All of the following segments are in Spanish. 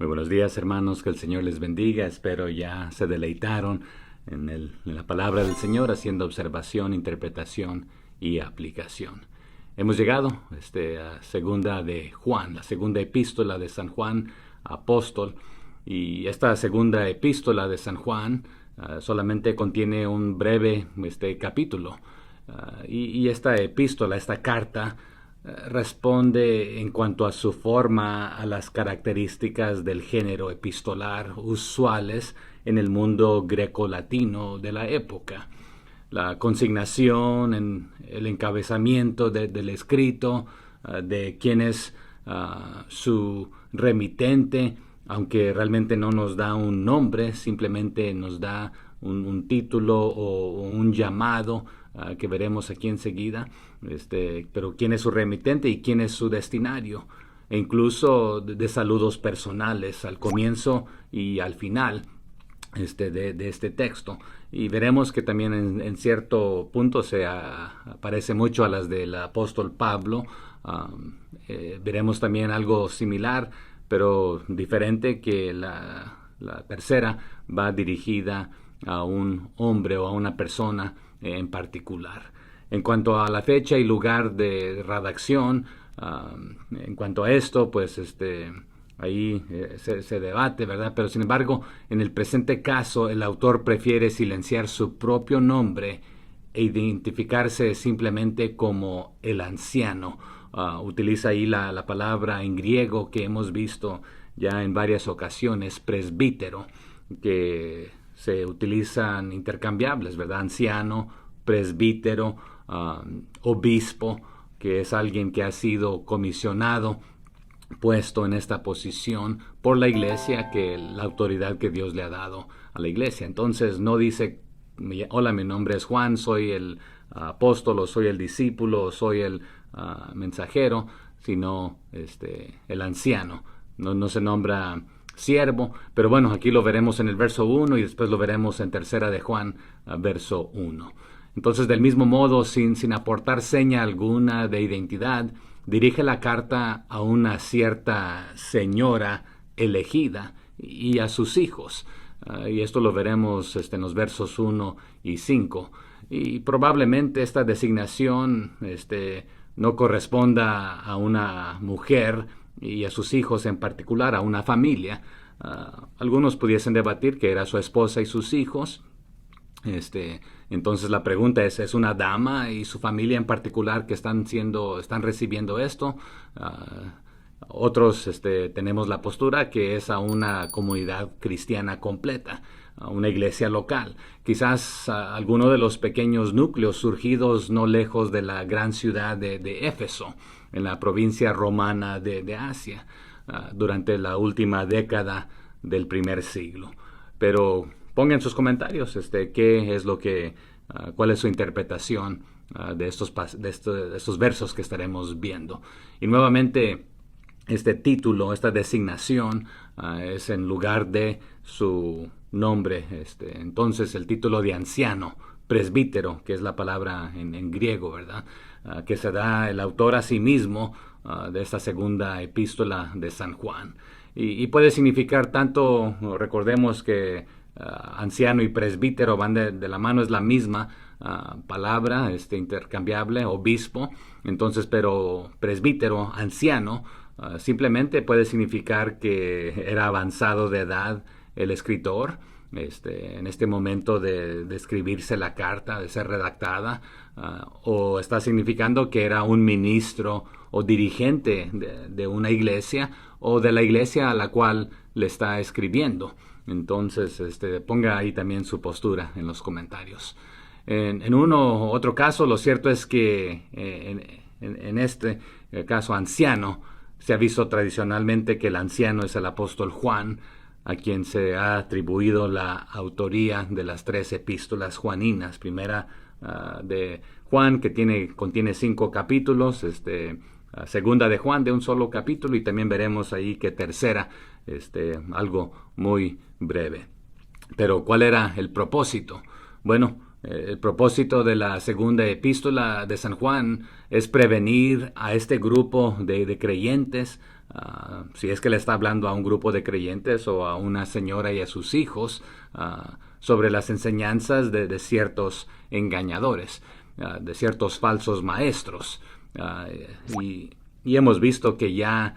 Muy buenos días, hermanos, que el Señor les bendiga. Espero ya se deleitaron en la palabra del Señor, haciendo observación, interpretación y aplicación. Hemos llegado a segunda de Juan, la segunda epístola de San Juan, apóstol. Y esta segunda epístola de San Juan solamente contiene un breve capítulo. Y esta epístola, esta carta, responde en cuanto a su forma a las características del género epistolar usuales en el mundo greco-latino de la época. La consignación, el encabezamiento del escrito, de quién es su remitente, aunque realmente no nos da un nombre, simplemente nos da un título o un llamado que veremos aquí enseguida, pero quién es su remitente y quién es su destinario, e incluso de saludos personales al comienzo y al final de este texto. Y veremos que también en cierto punto se parece mucho a las del apóstol Pablo. Veremos también algo similar, pero diferente, que la tercera va dirigida a un hombre o a una persona en particular. En cuanto a la fecha y lugar de redacción, en cuanto a esto, pues ahí se debate, ¿verdad? Pero sin embargo, en el presente caso, el autor prefiere silenciar su propio nombre e identificarse simplemente como el anciano. Utiliza ahí la palabra en griego que hemos visto ya en varias ocasiones, presbítero, que se utilizan intercambiables, ¿verdad? Anciano, presbítero, obispo, que es alguien que ha sido comisionado, puesto en esta posición por la iglesia, que la autoridad que Dios le ha dado a la iglesia. Entonces no dice: hola, mi nombre es Juan, soy el apóstol, o soy el discípulo, o soy el mensajero, sino el anciano. No se nombra siervo, pero bueno, aquí lo veremos en el verso 1 y después lo veremos en tercera de Juan, verso 1. Entonces, del mismo modo, sin aportar seña alguna de identidad, dirige la carta a una cierta señora elegida y a sus hijos. Y esto lo veremos en los versos 1 y 5. Y probablemente esta designación no corresponda a una mujer y a sus hijos en particular, a una familia. Algunos pudiesen debatir que era su esposa y sus hijos. Entonces la pregunta es una dama y su familia en particular que están recibiendo esto. Otros tenemos la postura que es a una comunidad cristiana completa, a una iglesia local. Quizás alguno de los pequeños núcleos surgidos no lejos de la gran ciudad de Éfeso, en la provincia romana de Asia, durante la última década del primer siglo. Pero pongan sus comentarios, qué es lo que, cuál es su interpretación de estos versos que estaremos viendo. Y nuevamente, este título, esta designación, es en lugar de su nombre. Entonces, el título de anciano, presbítero, que es la palabra en griego, ¿verdad? Que se da el autor a sí mismo de esta segunda epístola de San Juan. Y puede significar tanto, recordemos que anciano y presbítero van de la mano, es la misma palabra, intercambiable, obispo. Entonces, pero presbítero, anciano, simplemente puede significar que era avanzado de edad el escritor, en este momento de escribirse la carta, de ser redactada, o está significando que era un ministro o dirigente de una iglesia, o de la iglesia a la cual le está escribiendo. Entonces, ponga ahí también su postura en los comentarios. En uno u otro caso, lo cierto es que en este caso anciano, se ha visto tradicionalmente que el anciano es el apóstol Juan, a quien se ha atribuido la autoría de las 3 epístolas juaninas. Primera de Juan, que contiene 5 capítulos, segunda de Juan, de un solo capítulo, y también veremos ahí que tercera, algo muy breve. Pero ¿cuál era el propósito? Bueno, el propósito de la segunda epístola de San Juan es prevenir a este grupo de creyentes si es que le está hablando a un grupo de creyentes o a una señora y a sus hijos, sobre las enseñanzas de ciertos engañadores, de ciertos falsos maestros. Y hemos visto que ya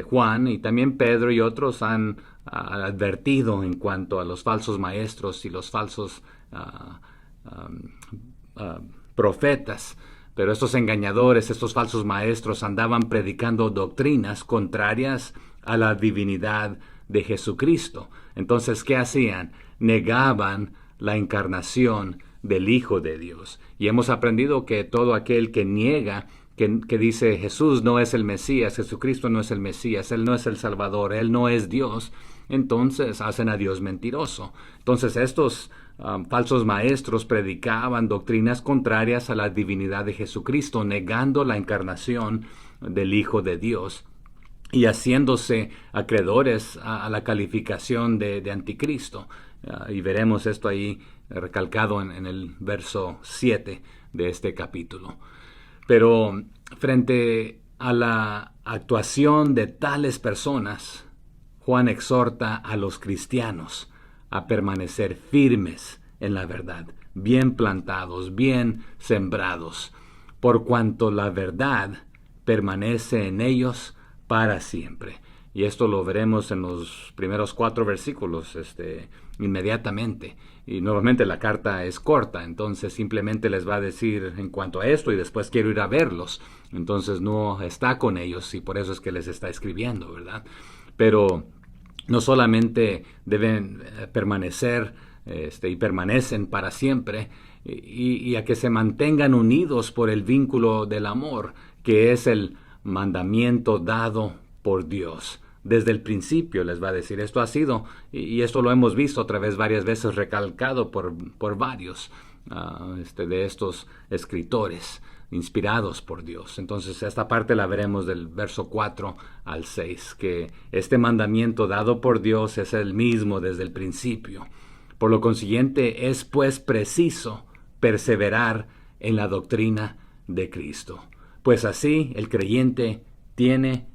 Juan y también Pedro y otros han advertido en cuanto a los falsos maestros y los falsos profetas. Pero estos engañadores, estos falsos maestros andaban predicando doctrinas contrarias a la divinidad de Jesucristo. Entonces, ¿qué hacían? Negaban la encarnación del Hijo de Dios. Y hemos aprendido que todo aquel que niega, que dice Jesús no es el Mesías, Jesucristo no es el Mesías, Él no es el Salvador, Él no es Dios, entonces hacen a Dios mentiroso. Entonces estos falsos maestros predicaban doctrinas contrarias a la divinidad de Jesucristo, negando la encarnación del Hijo de Dios y haciéndose acreedores a la calificación de anticristo. Y veremos esto ahí recalcado en el verso 7 de este capítulo. Pero frente a la actuación de tales personas, Juan exhorta a los cristianos a permanecer firmes en la verdad, bien plantados, bien sembrados, por cuanto la verdad permanece en ellos para siempre. Y esto lo veremos en los primeros 4 versículos inmediatamente. Y nuevamente la carta es corta, entonces simplemente les va a decir en cuanto a esto y después quiero ir a verlos. Entonces no está con ellos y por eso es que les está escribiendo, ¿verdad? Pero no solamente deben permanecer y permanecen para siempre y a que se mantengan unidos por el vínculo del amor, que es el mandamiento dado por Dios. Desde el principio les va a decir, esto ha sido, y esto lo hemos visto otra vez varias veces recalcado por varios de estos escritores inspirados por Dios. Entonces esta parte la veremos del verso 4 al 6, que este mandamiento dado por Dios es el mismo desde el principio. Por lo consiguiente es pues preciso perseverar en la doctrina de Cristo. Pues así el creyente tiene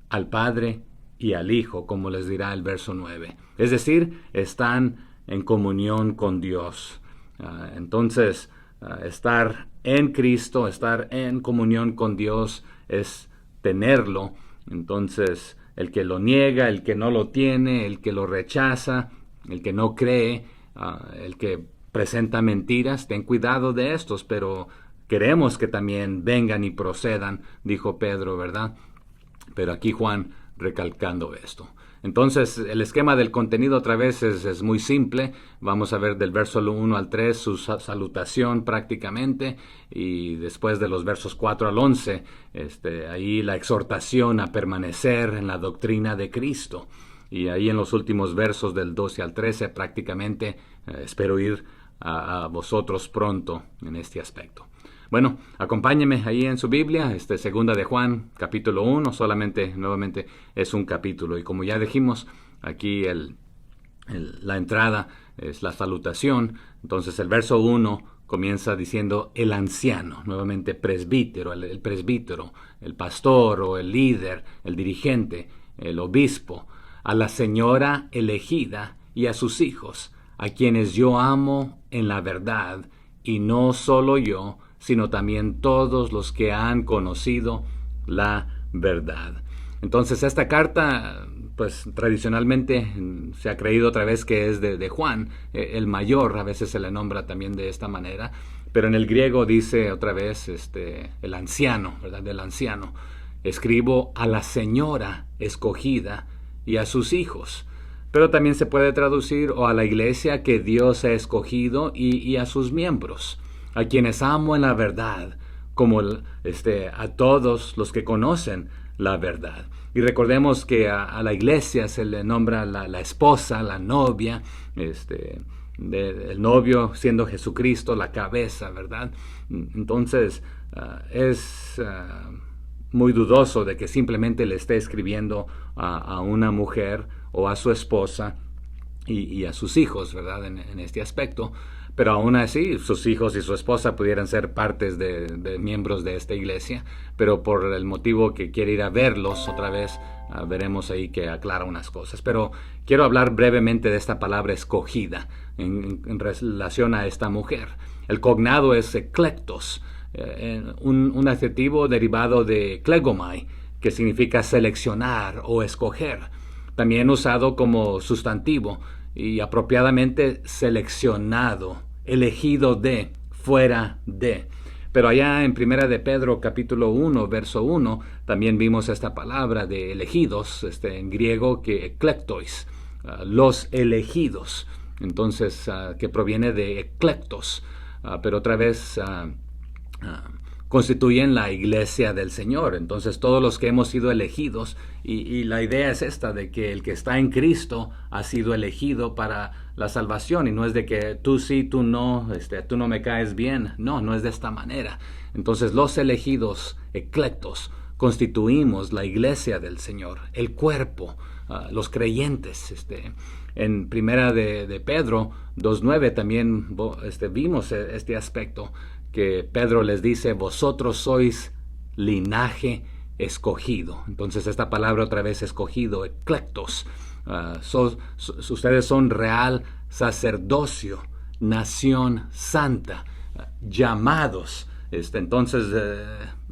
al Padre y al Hijo, como les dirá el verso 9. Es decir, están en comunión con Dios. Entonces, estar en Cristo, estar en comunión con Dios es tenerlo. Entonces, el que lo niega, el que no lo tiene, el que lo rechaza, el que no cree, el que presenta mentiras, ten cuidado de estos, pero queremos que también vengan y procedan, dijo Pedro, ¿verdad? Pero aquí Juan recalcando esto. Entonces, el esquema del contenido otra vez es muy simple. Vamos a ver del verso 1 al 3 su salutación prácticamente, y después de los versos 4 al 11, ahí la exhortación a permanecer en la doctrina de Cristo. Y ahí en los últimos versos del 12 al 13 prácticamente espero ir a vosotros pronto en este aspecto. Bueno, acompáñeme ahí en su Biblia, segunda de Juan, capítulo 1, solamente, nuevamente, es un capítulo. Y como ya dijimos, aquí la entrada es la salutación. Entonces el verso 1 comienza diciendo el anciano, nuevamente presbítero, el presbítero, el pastor o el líder, el dirigente, el obispo, a la señora elegida y a sus hijos, a quienes yo amo en la verdad, y no solo yo, sino también todos los que han conocido la verdad. Entonces esta carta, pues tradicionalmente se ha creído otra vez que es de Juan, el mayor, a veces se le nombra también de esta manera, pero en el griego dice otra vez el anciano, ¿verdad? Del anciano. Escribo a la señora escogida y a sus hijos. Pero también se puede traducir o a la iglesia que Dios ha escogido y a sus miembros, a quienes amo en la verdad, como a todos los que conocen la verdad. Y recordemos que a la iglesia se le nombra la esposa, la novia, el novio siendo Jesucristo, la cabeza, ¿verdad? Entonces es muy dudoso de que simplemente le esté escribiendo a una mujer o a su esposa y a sus hijos, ¿verdad? En este aspecto. pero aún así sus hijos y su esposa pudieran ser partes de miembros de esta iglesia, pero por el motivo que quiere ir a verlos otra vez, veremos ahí que aclara unas cosas. Pero quiero hablar brevemente de esta palabra escogida en relación a esta mujer. El cognado es eklectos, un adjetivo derivado de klegomai, que significa seleccionar o escoger, también usado como sustantivo y apropiadamente seleccionado, elegido de, fuera de. Pero allá en Primera de Pedro capítulo 1, verso 1, también vimos esta palabra de elegidos, en griego que eklektois, los elegidos, entonces que proviene de eklectos, pero otra vez constituyen la iglesia del Señor. Entonces todos los que hemos sido elegidos, y la idea es esta, de que el que está en Cristo ha sido elegido para la salvación, y no es de que tú sí, tú no, tú no me caes bien. No es de esta manera. Entonces los elegidos, eclectos, constituimos la iglesia del Señor, el cuerpo, los creyentes. En Primera de Pedro 2:9 también vimos este aspecto, que Pedro les dice: vosotros sois linaje escogido. Entonces esta palabra otra vez, escogido, eclectos, ustedes son real sacerdocio, nación santa, llamados, entonces,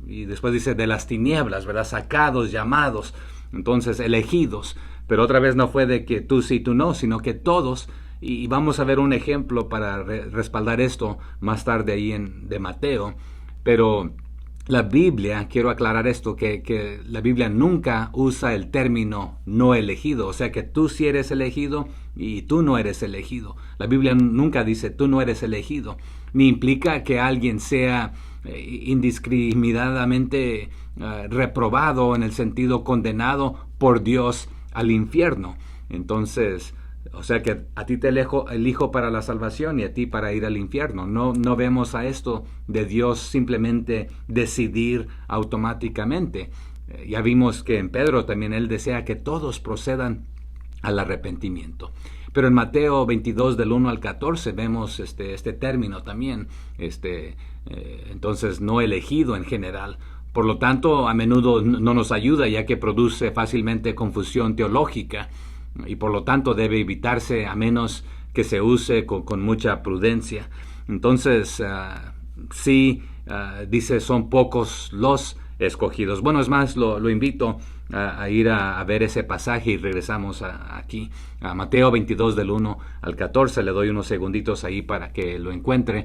y después dice de las tinieblas, ¿verdad? Sacados, llamados, entonces elegidos. Pero otra vez no fue de que tú sí, tú no, sino que todos. Y vamos a ver un ejemplo para respaldar esto más tarde ahí de Mateo. Pero la Biblia, quiero aclarar esto, que la Biblia nunca usa el término no elegido. O sea que tú sí eres elegido y tú no eres elegido. La Biblia nunca dice tú no eres elegido. Ni implica que alguien sea indiscriminadamente reprobado, en el sentido condenado por Dios al infierno. Entonces, o sea que a ti te elijo para la salvación y a ti para ir al infierno. No vemos a esto de Dios simplemente decidir automáticamente. Ya vimos que en Pedro también él desea que todos procedan al arrepentimiento. Pero en Mateo 22 del 1 al 14 vemos este término también, entonces no elegido en general. Por lo tanto, a menudo no nos ayuda, ya que produce fácilmente confusión teológica, y por lo tanto debe evitarse a menos que se use con mucha prudencia. Entonces, dice, son pocos los escogidos. Bueno, es más, lo invito a ir a ver ese pasaje y regresamos aquí a Mateo 22 del 1 al 14. Le doy unos segunditos ahí para que lo encuentre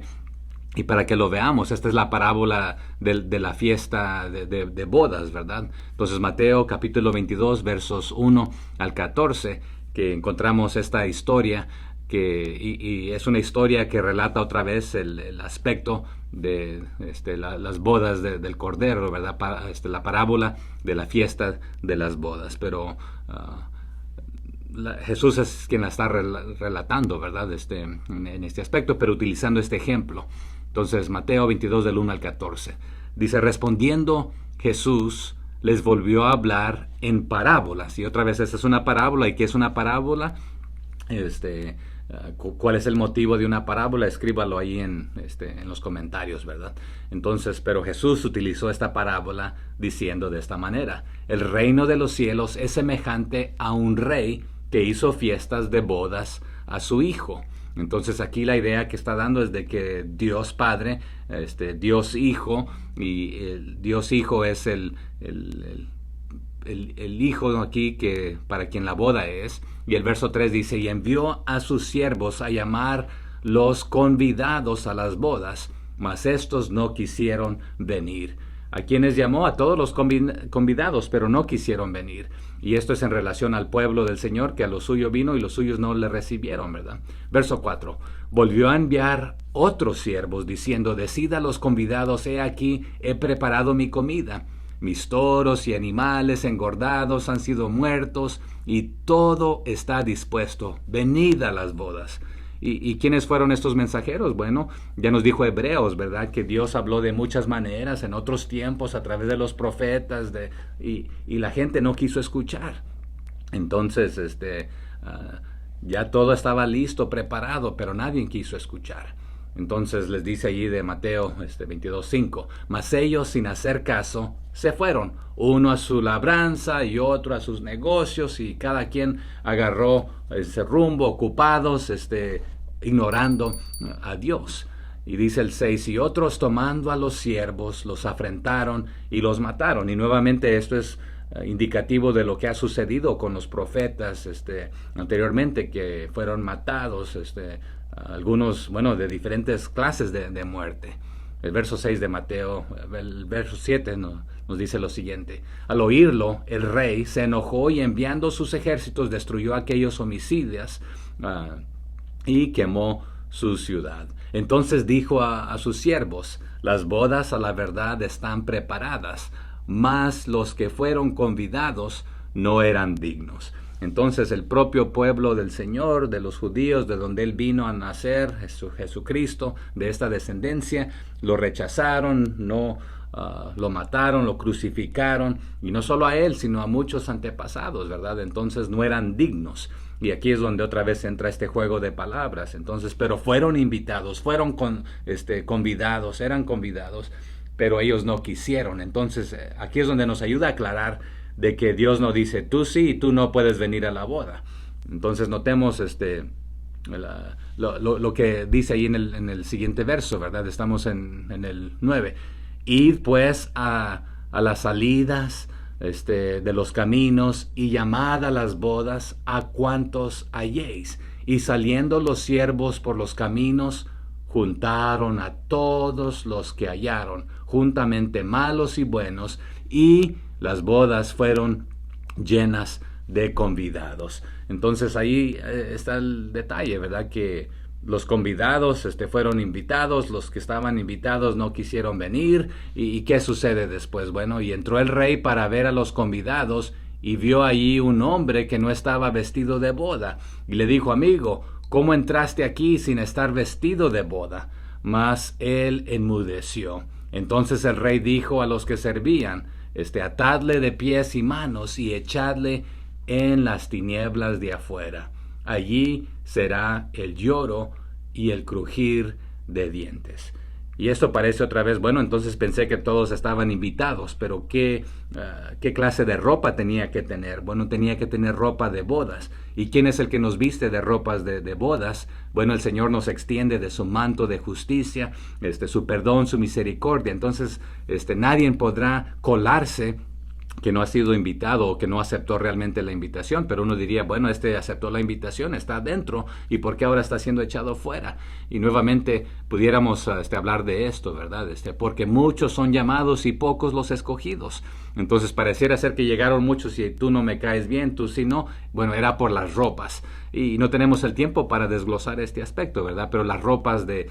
y para que lo veamos. Esta es la parábola de la fiesta de bodas, ¿verdad? Entonces Mateo capítulo 22 versos 1 al 14, que encontramos esta historia y es una historia que relata otra vez el aspecto de las bodas del Cordero, ¿verdad? La parábola de la fiesta de las bodas. Pero Jesús es quien la está relatando, ¿verdad? En este aspecto, pero utilizando este ejemplo. Entonces, Mateo 22 del 1 al 14. Dice, respondiendo Jesús les volvió a hablar en parábolas. Y otra vez, esta es una parábola. ¿Y qué es una parábola? ¿Cuál es el motivo de una parábola? Escríbalo ahí en los comentarios, ¿verdad? Entonces, pero Jesús utilizó esta parábola diciendo de esta manera: el reino de los cielos es semejante a un rey que hizo fiestas de bodas a su hijo. Entonces aquí la idea que está dando es de que Dios Padre, Dios Hijo, y el Dios Hijo es el Hijo aquí que para quien la boda es. Y el verso 3 dice, y envió a sus siervos a llamar los convidados a las bodas, mas estos no quisieron venir. A quienes llamó, a todos los convidados, pero no quisieron venir. Y esto es en relación al pueblo del Señor, que a lo suyo vino y los suyos no le recibieron, ¿verdad? Verso 4. Volvió a enviar otros siervos, diciendo, decid a los convidados, he aquí, he preparado mi comida. Mis toros y animales engordados han sido muertos, y todo está dispuesto. Venid a las bodas. ¿Y quiénes fueron estos mensajeros? Bueno, ya nos dijo Hebreos, ¿verdad? Que Dios habló de muchas maneras en otros tiempos a través de los profetas, y la gente no quiso escuchar. Entonces, ya todo estaba listo, preparado, pero nadie quiso escuchar. Entonces les dice allí de Mateo 22:5, mas ellos sin hacer caso se fueron, uno a su labranza y otro a sus negocios, y cada quien agarró ese rumbo, ocupados, ignorando a Dios. Y dice el 6, y otros tomando a los siervos los afrentaron y los mataron. Y nuevamente esto es indicativo de lo que ha sucedido con los profetas anteriormente, que fueron matados, algunos, de diferentes clases de muerte. El verso 6 de Mateo, el verso 7 nos dice lo siguiente: al oírlo, el rey se enojó y enviando sus ejércitos destruyó aquellos homicidas y quemó su ciudad. Entonces dijo a sus siervos: las bodas a la verdad están preparadas, mas los que fueron convidados no eran dignos. Entonces el propio pueblo del Señor, de los judíos, de donde Él vino a nacer, Jesucristo, de esta descendencia, lo rechazaron, lo mataron, lo crucificaron, y no solo a Él, sino a muchos antepasados, ¿verdad? Entonces no eran dignos. Y aquí es donde otra vez entra este juego de palabras. Entonces, pero fueron invitados, fueron convidados, eran convidados, pero ellos no quisieron. Entonces, aquí es donde nos ayuda a aclarar de que Dios no dice, tú sí y tú no puedes venir a la boda. Entonces, notemos lo que dice ahí en el siguiente verso, ¿verdad? Estamos en el 9. Id pues a las salidas de los caminos y llamad a las bodas a cuantos halléis. Y saliendo los siervos por los caminos, juntaron a todos los que hallaron, juntamente malos y buenos, y las bodas fueron llenas de convidados. Entonces ahí está el detalle, ¿verdad? Que los convidados fueron invitados, los que estaban invitados no quisieron venir. ¿Y qué sucede después? Bueno, y entró el rey para ver a los convidados y vio allí un hombre que no estaba vestido de boda. Y le dijo: amigo, ¿cómo entraste aquí sin estar vestido de boda? Mas él enmudeció. Entonces el rey dijo a los que servían: atadle de pies y manos y echadle en las tinieblas de afuera. Allí será el lloro y el crujir de dientes. Y esto parece otra vez, entonces pensé que todos estaban invitados, pero ¿qué clase de ropa tenía que tener? Bueno, tenía que tener ropa de bodas. ¿Y quién es el que nos viste de ropas de bodas? Bueno, el Señor nos extiende de su manto de justicia, su perdón, su misericordia. Entonces, nadie podrá colarse que no ha sido invitado o que no aceptó realmente la invitación, pero uno diría, aceptó la invitación, está adentro, ¿y por qué ahora está siendo echado fuera? Y nuevamente pudiéramos hablar de esto, ¿verdad? Porque muchos son llamados y pocos los escogidos. Entonces pareciera ser que llegaron muchos y tú no me caes bien, tú sí no. Bueno, era por las ropas. Y no tenemos el tiempo para desglosar este aspecto, ¿verdad? Pero las ropas de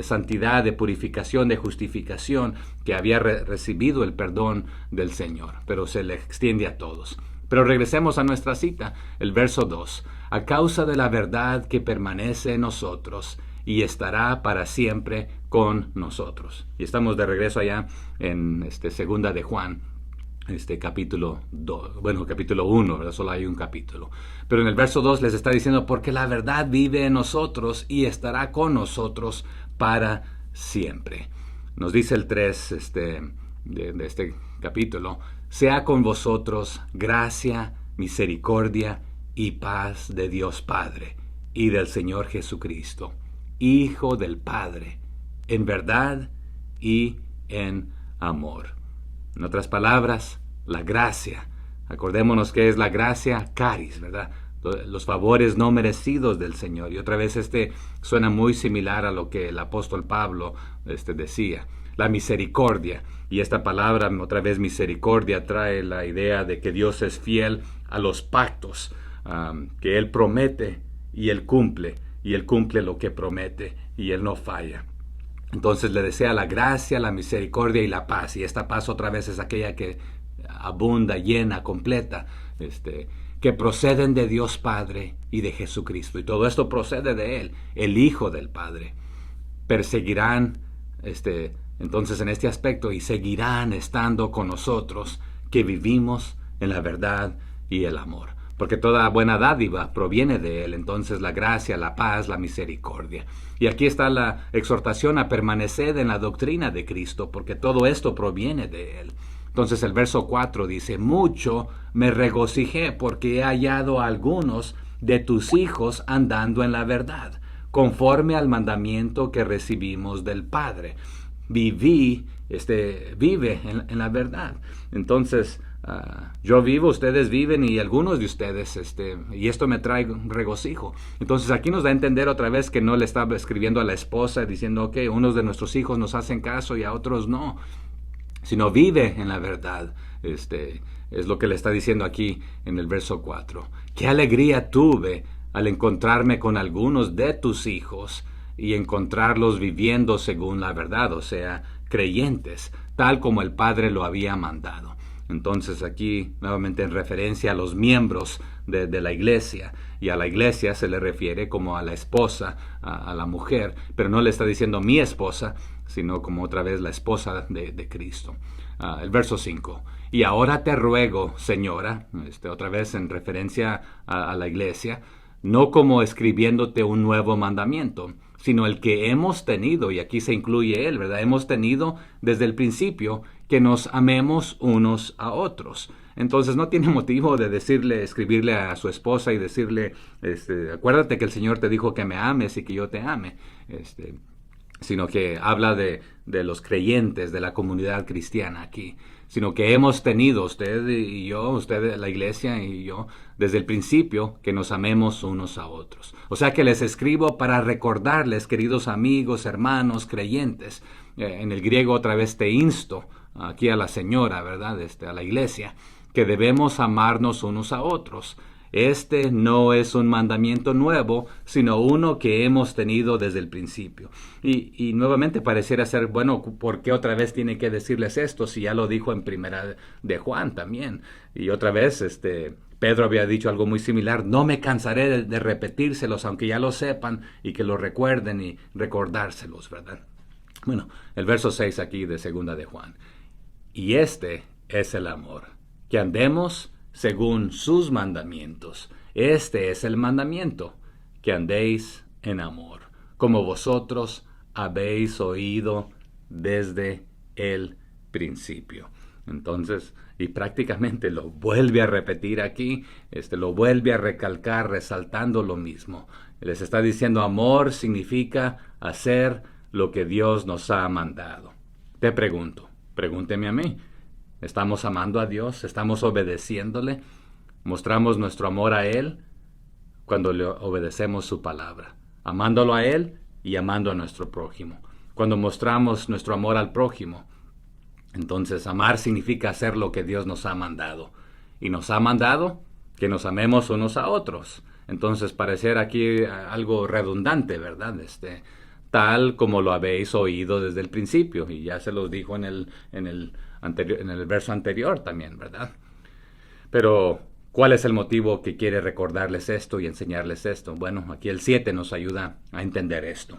santidad, de purificación, de justificación, que había recibido el perdón del Señor. Pero se le extiende a todos. Pero regresemos a nuestra cita, el verso 2. A causa de la verdad que permanece en nosotros y estará para siempre con nosotros. Y estamos de regreso allá en segunda de Juan. Capítulo 1, ¿verdad? Solo hay un capítulo. Pero en el verso 2 les está diciendo, porque la verdad vive en nosotros y estará con nosotros para siempre. Nos dice el 3 de este capítulo, sea con vosotros gracia, misericordia y paz de Dios Padre y del Señor Jesucristo, Hijo del Padre, en verdad y en amor. En otras palabras, la gracia. Acordémonos que es la gracia caris, ¿verdad? Los favores no merecidos del Señor. Y otra vez suena muy similar a lo que el apóstol Pablo decía. La misericordia. Y esta palabra, otra vez misericordia, trae la idea de que Dios es fiel a los pactos, que Él promete y Él cumple. Y Él cumple lo que promete y Él no falla. Entonces le desea la gracia, la misericordia y la paz. Y esta paz otra vez es aquella que abunda, llena, completa, que proceden de Dios Padre y de Jesucristo. Y todo esto procede de Él, el Hijo del Padre. Perseguirán, entonces en este aspecto, y seguirán estando con nosotros, que vivimos en la verdad y el amor. porque toda buena dádiva proviene de Él. Entonces la gracia, la paz, la misericordia. Y aquí está la exhortación a permanecer en la doctrina de Cristo, porque todo esto proviene de Él. Entonces el verso 4 dice, mucho me regocijé porque he hallado a algunos de tus hijos andando en la verdad, conforme al mandamiento que recibimos del Padre. Vive en la verdad. Entonces, yo vivo, ustedes viven y algunos de ustedes, y esto me trae regocijo. Entonces aquí nos da a entender otra vez que no le estaba escribiendo a la esposa diciendo, que unos de nuestros hijos nos hacen caso y a otros no, sino vive en la verdad. Es lo que le está diciendo aquí en el verso 4. Qué alegría tuve al encontrarme con algunos de tus hijos y encontrarlos viviendo según la verdad, o sea, creyentes, tal como el Padre lo había mandado. Entonces aquí nuevamente en referencia a los miembros de la iglesia, y a la iglesia se le refiere como a la esposa, a la mujer, pero no le está diciendo mi esposa, sino como otra vez la esposa de Cristo. El verso 5. Y ahora te ruego, señora, otra vez en referencia a la iglesia, no como escribiéndote un nuevo mandamiento, sino el que hemos tenido, y aquí se incluye él, ¿verdad? Hemos tenido desde el principio que nos amemos unos a otros. Entonces no tiene motivo de escribirle a su esposa y decirle, acuérdate que el Señor te dijo que me ames y que yo te ame, sino que habla de los creyentes, de la comunidad cristiana aquí, sino que hemos tenido, usted y yo, usted, la iglesia y yo, desde el principio, que nos amemos unos a otros. O sea que les escribo para recordarles, queridos amigos, hermanos, creyentes, en el griego otra vez te insto, aquí a la señora, ¿verdad?, a la iglesia, que debemos amarnos unos a otros. Este no es un mandamiento nuevo, sino uno que hemos tenido desde el principio. Y nuevamente pareciera ser, bueno, ¿por qué otra vez tiene que decirles esto? Si ya lo dijo en Primera de Juan también. Y otra vez, Pedro había dicho algo muy similar. No me cansaré de repetírselos, aunque ya lo sepan, y que lo recuerden y recordárselos, ¿verdad? Bueno, el verso 6 aquí de Segunda de Juan. Y este es el amor, que andemos según sus mandamientos. Este es el mandamiento, que andéis en amor, como vosotros habéis oído desde el principio. Entonces, y prácticamente lo vuelve a repetir aquí, lo vuelve a recalcar, resaltando lo mismo. Les está diciendo, amor significa hacer lo que Dios nos ha mandado. Te pregunto, pregúnteme a mí. ¿Estamos amando a Dios? ¿Estamos obedeciéndole? ¿Mostramos nuestro amor a Él cuando le obedecemos su palabra? Amándolo a Él y amando a nuestro prójimo. Cuando mostramos nuestro amor al prójimo, entonces amar significa hacer lo que Dios nos ha mandado. Y nos ha mandado que nos amemos unos a otros. Entonces parecer aquí algo redundante, ¿verdad? Tal como lo habéis oído desde el principio. Y ya se los dijo en el verso anterior también, ¿verdad? Pero, ¿cuál es el motivo que quiere recordarles esto y enseñarles esto? Bueno, aquí el 7 nos ayuda a entender esto.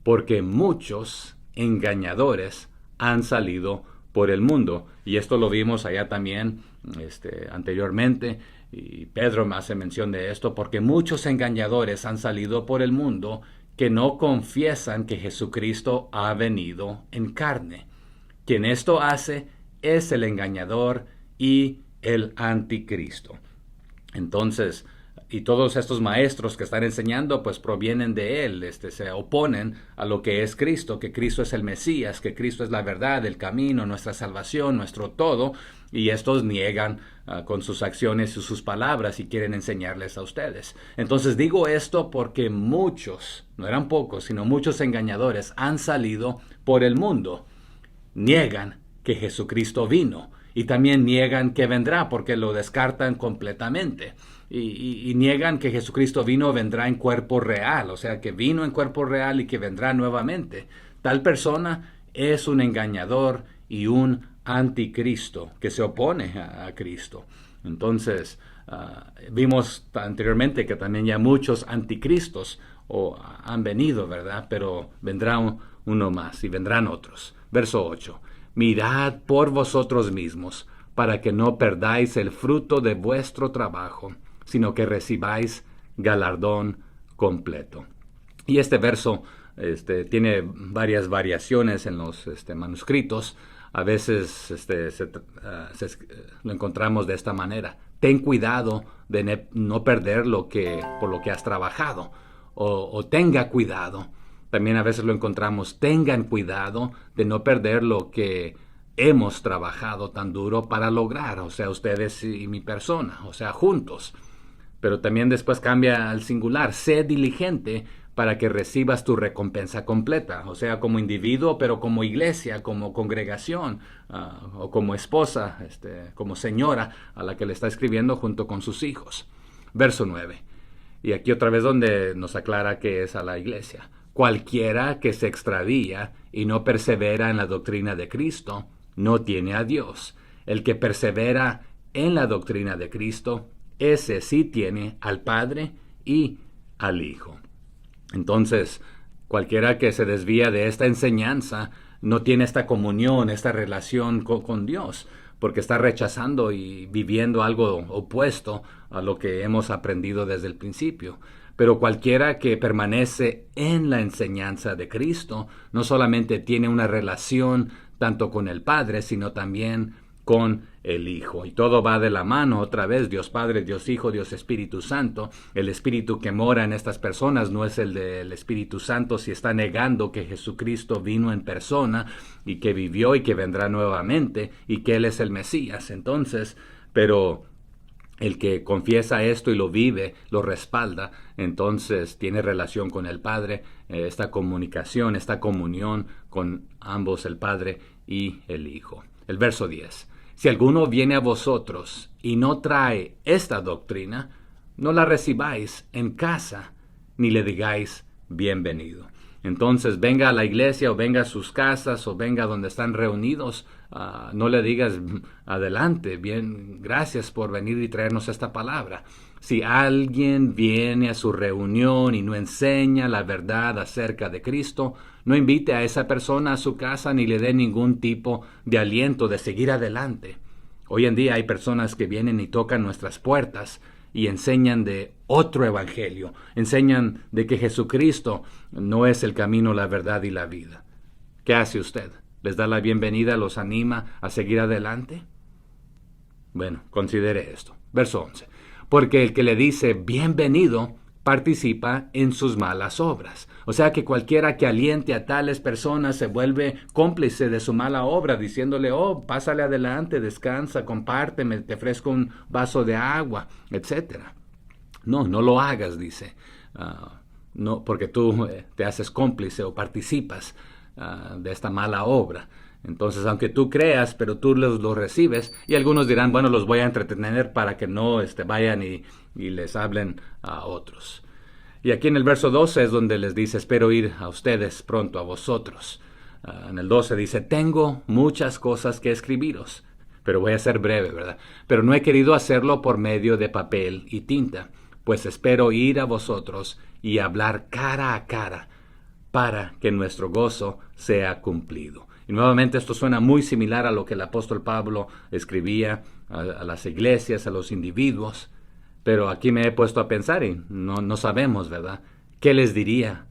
Porque muchos engañadores han salido por el mundo. Y esto lo vimos allá también anteriormente. Y Pedro me hace mención de esto. Porque muchos engañadores han salido por el mundo que no confiesan que Jesucristo ha venido en carne. Quien esto hace es el engañador y el anticristo. Entonces, y todos estos maestros que están enseñando, pues provienen de él, se oponen a lo que es Cristo, que Cristo es el Mesías, que Cristo es la verdad, el camino, nuestra salvación, nuestro todo, y estos niegan con sus acciones y sus palabras y quieren enseñarles a ustedes. Entonces digo esto porque muchos, no eran pocos, sino muchos engañadores han salido por el mundo. Niegan que Jesucristo vino y también niegan que vendrá porque lo descartan completamente y niegan que Jesucristo vendrá en cuerpo real, o sea que vino en cuerpo real y que vendrá nuevamente. Tal persona es un engañador y un anticristo que se opone a Cristo. Entonces vimos anteriormente que también ya muchos anticristos han venido, ¿verdad? Pero vendrá uno más y vendrán otros. Verso 8. Mirad por vosotros mismos, para que no perdáis el fruto de vuestro trabajo, sino que recibáis galardón completo. Y este verso tiene varias variaciones en los manuscritos. A veces lo encontramos de esta manera: ten cuidado de no perder por lo que has trabajado, o tenga cuidado. También a veces lo encontramos: tengan cuidado de no perder lo que hemos trabajado tan duro para lograr, o sea, ustedes y mi persona, o sea, juntos. Pero también después cambia al singular: sé diligente para que recibas tu recompensa completa, o sea, como individuo, pero como iglesia, como congregación, o como esposa, como señora a la que le está escribiendo junto con sus hijos. Verso 9. Y aquí otra vez donde nos aclara que es a la iglesia: cualquiera que se extravía y no persevera en la doctrina de Cristo, no tiene a Dios. El que persevera en la doctrina de Cristo, ese sí tiene al Padre y al Hijo. Entonces, cualquiera que se desvía de esta enseñanza no tiene esta comunión, esta relación con Dios, porque está rechazando y viviendo algo opuesto a lo que hemos aprendido desde el principio. Pero cualquiera que permanece en la enseñanza de Cristo no solamente tiene una relación tanto con el Padre, sino también con el Hijo. Y todo va de la mano otra vez: Dios Padre, Dios Hijo, Dios Espíritu Santo. El Espíritu que mora en estas personas no es el del Espíritu Santo si está negando que Jesucristo vino en persona y que vivió y que vendrá nuevamente y que Él es el Mesías. Entonces, pero el que confiesa esto y lo vive, lo respalda, entonces tiene relación con el Padre, esta comunicación, esta comunión con ambos, el Padre y el Hijo. El verso 10. Si alguno viene a vosotros y no trae esta doctrina, no la recibáis en casa, ni le digáis bienvenido. Entonces, venga a la iglesia, o venga a sus casas, o venga donde están reunidos, no le digas adelante, bien, gracias por venir y traernos esta palabra. Si alguien viene a su reunión y no enseña la verdad acerca de Cristo, no invite a esa persona a su casa ni le dé ningún tipo de aliento de seguir adelante. Hoy en día hay personas que vienen y tocan nuestras puertas y enseñan de otro evangelio, enseñan de que Jesucristo no es el camino, la verdad y la vida. ¿Qué hace usted? ¿Les da la bienvenida, los anima a seguir adelante? Bueno, considere esto. Verso 11. Porque el que le dice bienvenido participa en sus malas obras. O sea que cualquiera que aliente a tales personas se vuelve cómplice de su mala obra, diciéndole: oh, pásale adelante, descansa, compárteme, te ofrezco un vaso de agua, etc. No lo hagas, dice. No, porque tú te haces cómplice o participas de esta mala obra. Entonces, aunque tú creas, pero tú lo recibes, y algunos dirán: bueno, los voy a entretener para que no vayan y les hablen a otros. Y aquí en el verso 12 es donde les dice: espero ir a ustedes pronto, a vosotros. En el 12 dice: tengo muchas cosas que escribiros, pero voy a ser breve, ¿verdad? Pero no he querido hacerlo por medio de papel y tinta, pues espero ir a vosotros y hablar cara a cara, para que nuestro gozo sea cumplido. Y nuevamente esto suena muy similar a lo que el apóstol Pablo escribía a las iglesias, a los individuos. Pero aquí me he puesto a pensar y no sabemos, ¿verdad? ¿Qué les diría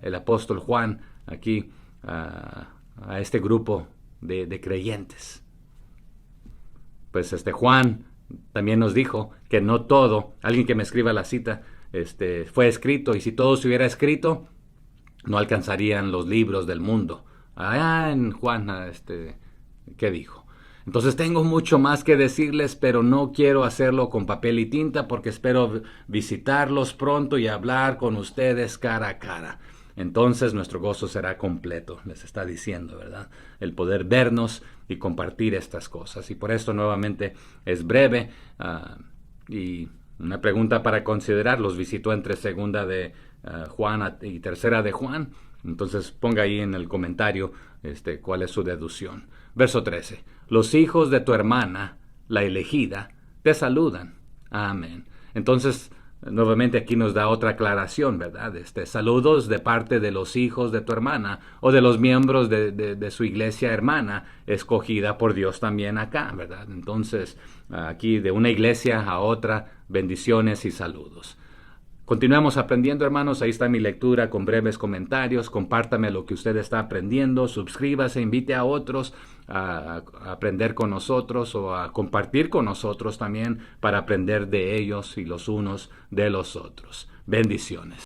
el apóstol Juan aquí a este grupo de creyentes? Pues Juan también nos dijo que no todo, alguien que me escriba la cita, fue escrito, y si todo se hubiera escrito, no alcanzarían los libros del mundo. En Juan, ¿qué dijo? Entonces tengo mucho más que decirles, pero no quiero hacerlo con papel y tinta, porque espero visitarlos pronto y hablar con ustedes cara a cara. Entonces nuestro gozo será completo, les está diciendo, ¿verdad? El poder vernos y compartir estas cosas. Y por esto nuevamente es breve. Y una pregunta para considerar: los visitó entre segunda de Juan y tercera de Juan. Entonces ponga ahí en el comentario cuál es su deducción. Verso 13. Los hijos de tu hermana, la elegida, te saludan. Amén. Entonces, nuevamente aquí nos da otra aclaración, ¿verdad? Saludos de parte de los hijos de tu hermana, o de los miembros de su iglesia hermana, escogida por Dios también acá, ¿verdad? Entonces, aquí de una iglesia a otra, Bendiciones y saludos. Continuamos aprendiendo, hermanos. Ahí está mi lectura con breves comentarios. Compártame lo que usted está aprendiendo. Suscríbase, invite a otros a aprender con nosotros o a compartir con nosotros también para aprender de ellos y los unos de los otros. Bendiciones.